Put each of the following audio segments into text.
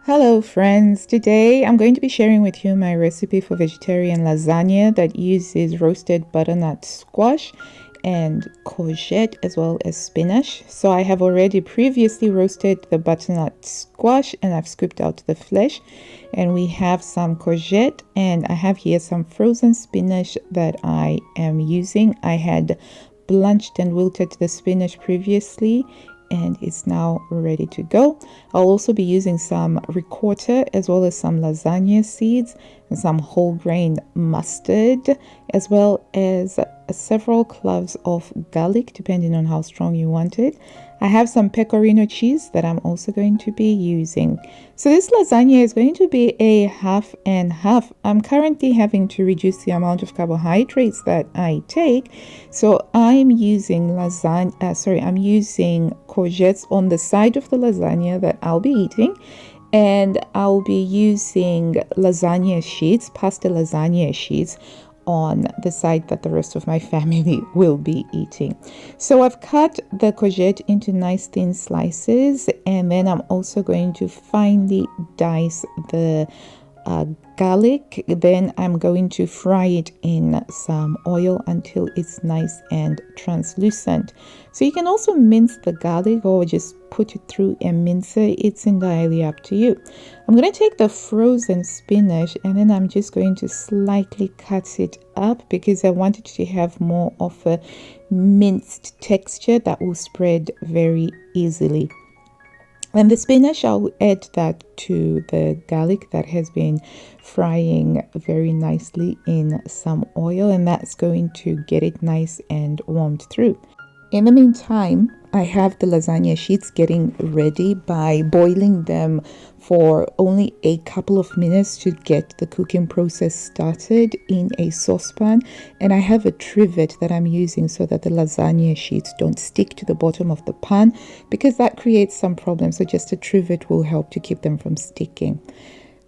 Hello friends, today I'm going to be sharing with you my recipe for vegetarian lasagna that uses roasted butternut squash and courgette as well as spinach. So I have already previously roasted the butternut squash and I've scooped out the flesh, and we have some courgette, and I have here some frozen spinach that I am using. I had blanched and wilted the spinach previously and it's now ready to go. I'll also be using some ricotta as well as some lasagna seeds and some whole grain mustard, as well as several cloves of garlic depending on how strong you want it. I have some pecorino cheese that I'm also going to be using. So this lasagna is going to be a half and half. I'm currently having to reduce the amount of carbohydrates that I take. So I'm using I'm using courgettes on the side of the lasagna that I'll be eating. And I'll be using lasagna sheets, pasta lasagna sheets, on the side that the rest of my family will be eating. So I've cut the courgette into nice thin slices, and then I'm also going to finely dice the garlic. Then I'm going to fry it in some oil until it's nice and translucent. So you can also mince the garlic or just put it through a mincer. It's entirely up to you. I'm going to take the frozen spinach and then I'm just going to slightly cut it up because I want it to have more of a minced texture that will spread very easily. And the spinach, I'll add that to the garlic that has been frying very nicely in some oil, and that's going to get it nice and warmed through. In the meantime, I have the lasagna sheets getting ready by boiling them for only a couple of minutes to get the cooking process started in a saucepan. And I have a trivet that I'm using so that the lasagna sheets don't stick to the bottom of the pan, because that creates some problems. So just a trivet will help to keep them from sticking.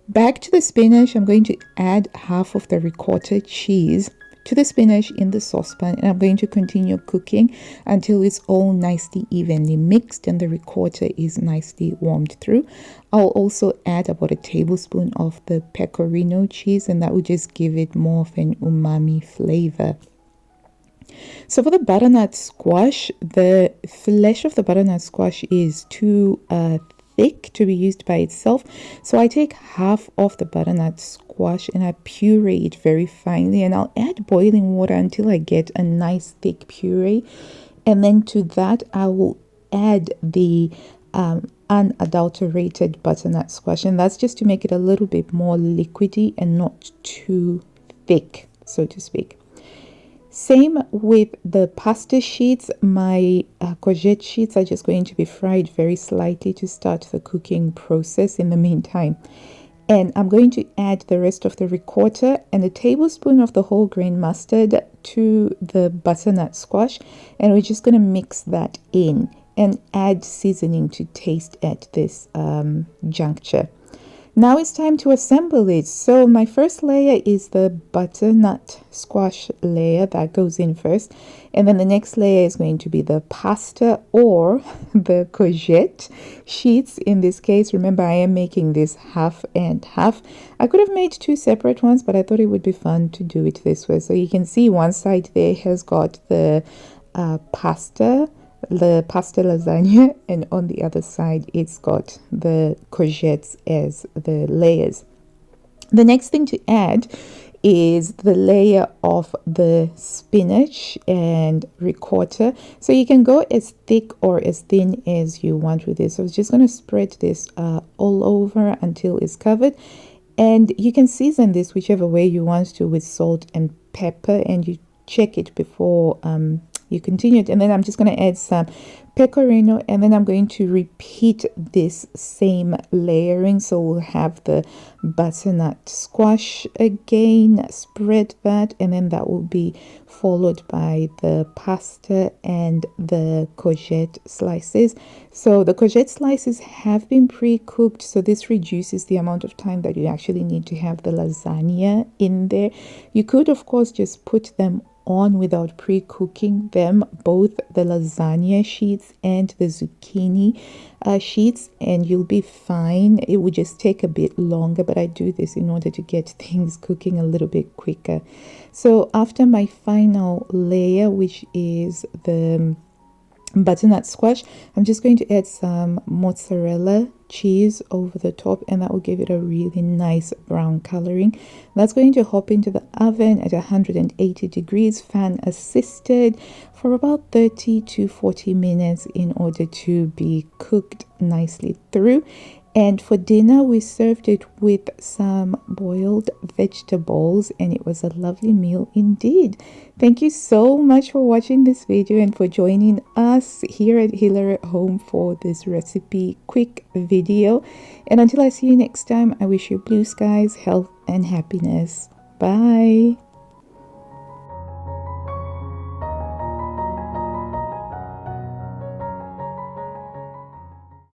Back to the spinach, I'm going to add half of the ricotta cheese to the spinach in the saucepan, and I'm going to continue cooking until it's all nicely evenly mixed and the ricotta is nicely warmed through. I'll also add about a tablespoon of the pecorino cheese, and that will just give it more of an umami flavor. So for the butternut squash, the flesh of the butternut squash is too thick to be used by itself. So I take half of the butternut squash and I puree it very finely, and I'll add boiling water until I get a nice thick puree. And then to that I will add the unadulterated butternut squash, and that's just to make it a little bit more liquidy and not too thick, so to speak. Same with the pasta sheets. My courgette sheets are just going to be fried very slightly to start the cooking process in the meantime. And I'm going to add the rest of the ricotta and a tablespoon of the whole grain mustard to the butternut squash. And we're just going to mix that in and add seasoning to taste at this juncture. Now it's time to assemble it. So my first layer is the butternut squash layer that goes in first. And then the next layer is going to be the pasta or the courgette sheets. In this case, remember, I am making this half and half. I could have made two separate ones, but I thought it would be fun to do it this way. So you can see one side there has got the pasta lasagna, and on the other side it's got the courgettes as the layers. The next thing to add is the layer of the spinach and ricotta. So you can go as thick or as thin as you want with this. So I was just going to spread this all over until it's covered, and you can season this whichever way you want to, with salt and pepper, and you check it before you continue it. And then I'm just going to add some pecorino, and then I'm going to repeat this same layering. So we'll have the butternut squash again, spread that, and then that will be followed by the pasta and the courgette slices. So the courgette slices have been pre-cooked, so this reduces the amount of time that you actually need to have the lasagna in there. You could of course just put them on without pre-cooking them, both the lasagna sheets and the zucchini sheets, and you'll be fine. It would just take a bit longer, but I do this in order to get things cooking a little bit quicker. So after my final layer, which is the butternut squash, I'm just going to add some mozzarella cheese over the top, and that will give it a really nice brown coloring. That's going to hop into the oven at 180 degrees, fan assisted, for about 30 to 40 minutes in order to be cooked nicely through. And for dinner, we served it with some boiled vegetables, and it was a lovely meal indeed. Thank you so much for watching this video and for joining us here at Healer at Home for this recipe quick video. And until I see you next time, I wish you blue skies, health, and happiness. Bye.